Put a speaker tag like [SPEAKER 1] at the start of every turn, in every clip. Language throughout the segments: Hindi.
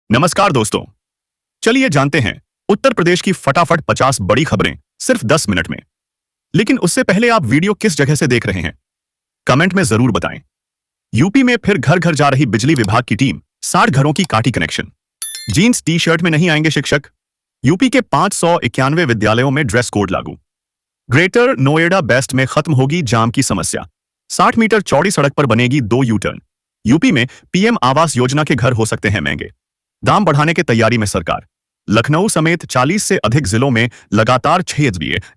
[SPEAKER 1] नमस्कार दोस्तों। चलिए जानते हैं उत्तर प्रदेश की फटाफट 50 बड़ी खबरें सिर्फ 10 मिनट में। लेकिन उससे पहले आप वीडियो किस जगह से देख रहे हैं कमेंट में जरूर बताएं। यूपी में फिर घर घर जा रही बिजली विभाग की टीम, 60 घरों की काटी कनेक्शन। जीन्स टी शर्ट में नहीं आएंगे शिक्षक। यूपी के 591 विद्यालयों में ड्रेस कोड लागू। ग्रेटर नोएडा बेस्ट में खत्म होगी जाम की समस्या। 60 मीटर चौड़ी सड़क पर बनेगी 2 यू टर्न। यूपी में पीएम आवास योजना के घर हो सकते हैं महंगे। दाम बढ़ाने की तैयारी में सरकार। लखनऊ समेत 40 से अधिक जिलों में लगातार 6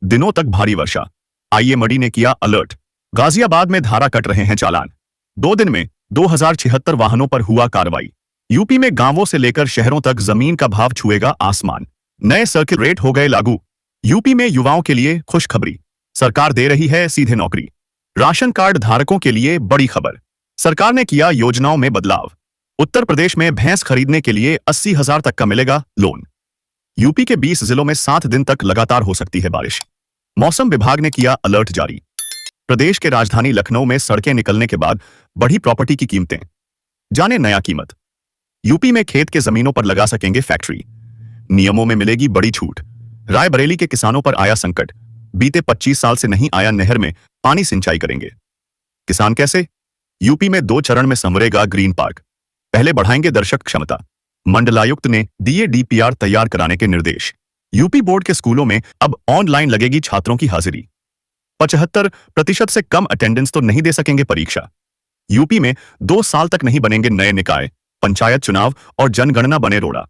[SPEAKER 1] दिनों तक भारी वर्षा। आईएमडी ने किया अलर्ट। गाजियाबाद में धारा कट रहे हैं चालान। 2 दिन में 2076 वाहनों पर हुआ कार्रवाई। यूपी में गांवों से लेकर शहरों तक जमीन का भाव छुएगा आसमान। नए सर्किल रेट हो गए लागू। यूपी में युवाओं के लिए खुशखबरी, सरकार दे रही है सीधे नौकरी। राशन कार्ड धारकों के लिए बड़ी खबर, सरकार ने किया योजनाओं में बदलाव। उत्तर प्रदेश में भैंस खरीदने के लिए 80,000 तक का मिलेगा लोन। यूपी के 20 जिलों में 7 दिन तक लगातार हो सकती है बारिश। मौसम विभाग ने किया अलर्ट जारी। प्रदेश के राजधानी लखनऊ में सड़कें निकलने के बाद बढ़ी प्रॉपर्टी की कीमतें, जाने नया कीमत। यूपी में खेत के जमीनों पर लगा सकेंगे फैक्ट्री, नियमों में मिलेगी बड़ी छूट। रायबरेली के किसानों पर आया संकट, बीते 25 साल से नहीं आया नहर में पानी सिंचाई करेंगे किसान कैसे। यूपी में 2 चरण में संवरेगा ग्रीन पार्क, पहले बढ़ाएंगे दर्शक क्षमता। मंडलायुक्त ने दिए डीपीआर तैयार कराने के निर्देश। यूपी बोर्ड के स्कूलों में अब ऑनलाइन लगेगी छात्रों की हाजिरी। 75% से कम अटेंडेंस तो नहीं दे सकेंगे परीक्षा। यूपी में 2 साल तक नहीं बनेंगे नए निकाय, पंचायत चुनाव और जनगणना बने रोड़ा।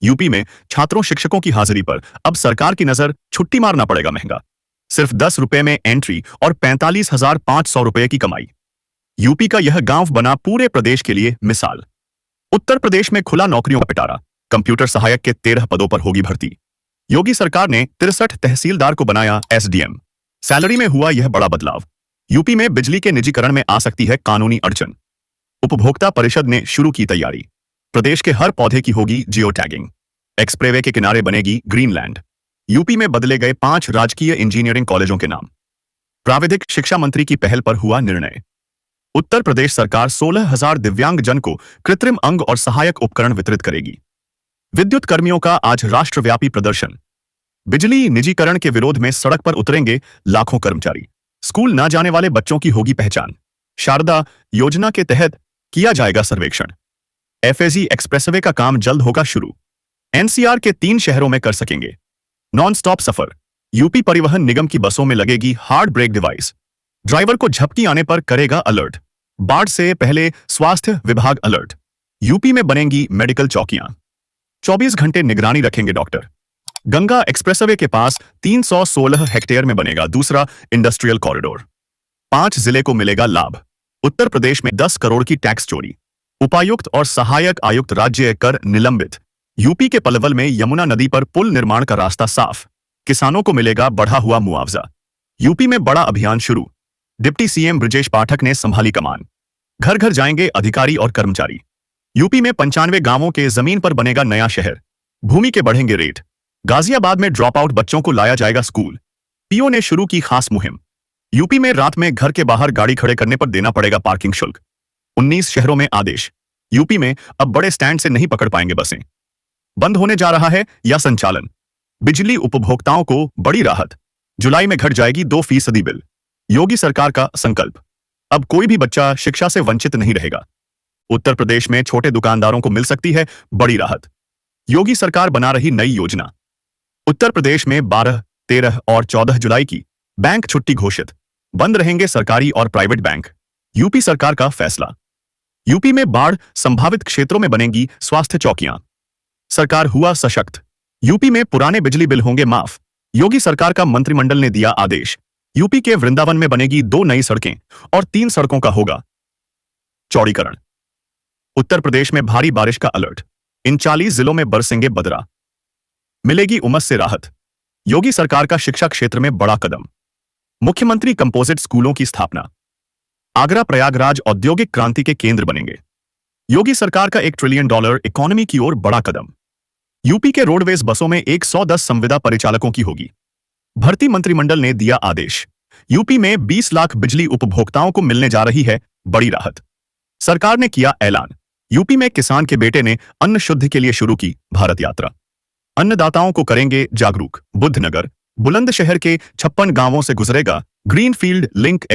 [SPEAKER 1] यूपी में छात्रों शिक्षकों की हाजिरी पर अब सरकार की नजर, छुट्टी मारना पड़ेगा महंगा। सिर्फ 10 रुपए में एंट्री और 45,500 रुपए की कमाई। यूपी का यह गांव बना पूरे प्रदेश के लिए मिसाल। उत्तर प्रदेश में खुला नौकरियों का पिटारा, कंप्यूटर सहायक के 13 पदों पर होगी भर्ती। योगी सरकार ने 63 तहसीलदार को बनाया एसडीएम। सैलरी में हुआ यह बड़ा बदलाव। यूपी में बिजली के निजीकरण में आ सकती है कानूनी अड़चन। उपभोक्ता परिषद ने शुरू की तैयारी। प्रदेश के हर पौधे की होगी जियो टैगिंग। एक्सप्रेवे के किनारे बनेगी ग्रीनलैंड। यूपी में बदले गए 5 राजकीय इंजीनियरिंग कॉलेजों के नाम। प्राविधिक शिक्षा मंत्री की पहल पर हुआ निर्णय। उत्तर प्रदेश सरकार 16,000 दिव्यांगजन को कृत्रिम अंग और सहायक उपकरण वितरित करेगी। विद्युत कर्मियों का आज राष्ट्रव्यापी प्रदर्शन। बिजली निजीकरण के विरोध में सड़क पर उतरेंगे लाखों कर्मचारी। स्कूल न जाने वाले बच्चों की होगी पहचान। शारदा योजना के तहत किया जाएगा सर्वेक्षण। एफएजी एक्सप्रेसवे का काम जल्द होगा शुरू। एनसीआर के 3 शहरों में कर सकेंगे नॉन स्टॉप सफर। यूपी परिवहन निगम की बसों में लगेगी हार्ड ब्रेक डिवाइस। ड्राइवर को झपकी आने पर करेगा अलर्ट। बाढ़ से पहले स्वास्थ्य विभाग अलर्ट। यूपी में बनेंगी मेडिकल चौकियां, 24 घंटे निगरानी रखेंगे डॉक्टर। गंगा एक्सप्रेसवे के पास 316 हेक्टेयर में बनेगा दूसरा इंडस्ट्रियल कॉरिडोर। 5 जिले को मिलेगा लाभ। उत्तर प्रदेश में 10 करोड़ की टैक्स चोरी। उपायुक्त और सहायक आयुक्त राज्य कर निलंबित। यूपी के पलवल में यमुना नदी पर पुल निर्माण का रास्ता साफ। किसानों को मिलेगा बढ़ा हुआ मुआवजा। यूपी में बड़ा अभियान शुरू। डिप्टी सीएम ब्रजेश पाठक ने संभाली कमान। घर घर जाएंगे अधिकारी और कर्मचारी। यूपी में 95 गांवों के जमीन पर बनेगा नया शहर। भूमि के बढ़ेंगे रेट। गाजियाबाद में ड्रॉप आउट बच्चों को लाया जाएगा स्कूल। पीओ ने शुरू की खास मुहिम। यूपी में रात में घर के बाहर गाड़ी खड़े करने पर देना पड़ेगा पार्किंग शुल्क। 19 शहरों में आदेश। यूपी में अब बड़े स्टैंड से नहीं पकड़ पाएंगे बसें। बंद होने जा रहा है या संचालन। बिजली उपभोक्ताओं को बड़ी राहत। जुलाई में घट जाएगी 2% बिल। योगी सरकार का संकल्प, अब कोई भी बच्चा शिक्षा से वंचित नहीं रहेगा। उत्तर प्रदेश में छोटे दुकानदारों को मिल सकती है बड़ी राहत। योगी सरकार बना रही नई योजना। उत्तर प्रदेश में 12, 13 और 14 जुलाई की बैंक छुट्टी घोषित। बंद रहेंगे सरकारी और प्राइवेट बैंक। यूपी सरकार का फैसला। यूपी में बाढ़ संभावित क्षेत्रों में बनेंगी स्वास्थ्य चौकियां। सरकार हुआ सशक्त। यूपी में पुराने बिजली बिल होंगे माफ। योगी सरकार का मंत्रिमंडल ने दिया आदेश। यूपी के वृंदावन में बनेगी 2 नई सड़कें और 3 सड़कों का होगा चौड़ीकरण। उत्तर प्रदेश में भारी बारिश का अलर्ट। इन 40 जिलों में बरसेंगे बदरा। मिलेगी उमस से राहत। योगी सरकार का शिक्षा क्षेत्र में बड़ा कदम। मुख्यमंत्री कंपोजिट स्कूलों की स्थापना। आगरा प्रयागराज औद्योगिक क्रांति के केंद्र बनेंगे। योगी सरकार का $1 ट्रिलियन इकोनॉमी की ओर बड़ा कदम। यूपी के रोडवेज बसों में 110 संविदा परिचालकों की होगी भर्ती। मंत्रिमंडल ने दिया आदेश। यूपी में 20 लाख बिजली उपभोक्ताओं को मिलने जा रही है बड़ी राहत। सरकार ने किया ऐलान। यूपी में किसान के बेटे ने अन्न शुद्धि के लिए शुरू की भारत यात्रा। अन्नदाताओं को करेंगे जागरूक। बुद्धनगर बुलंदशहर के 56 गांवों से गुजरेगा ग्रीनफील्ड लिंक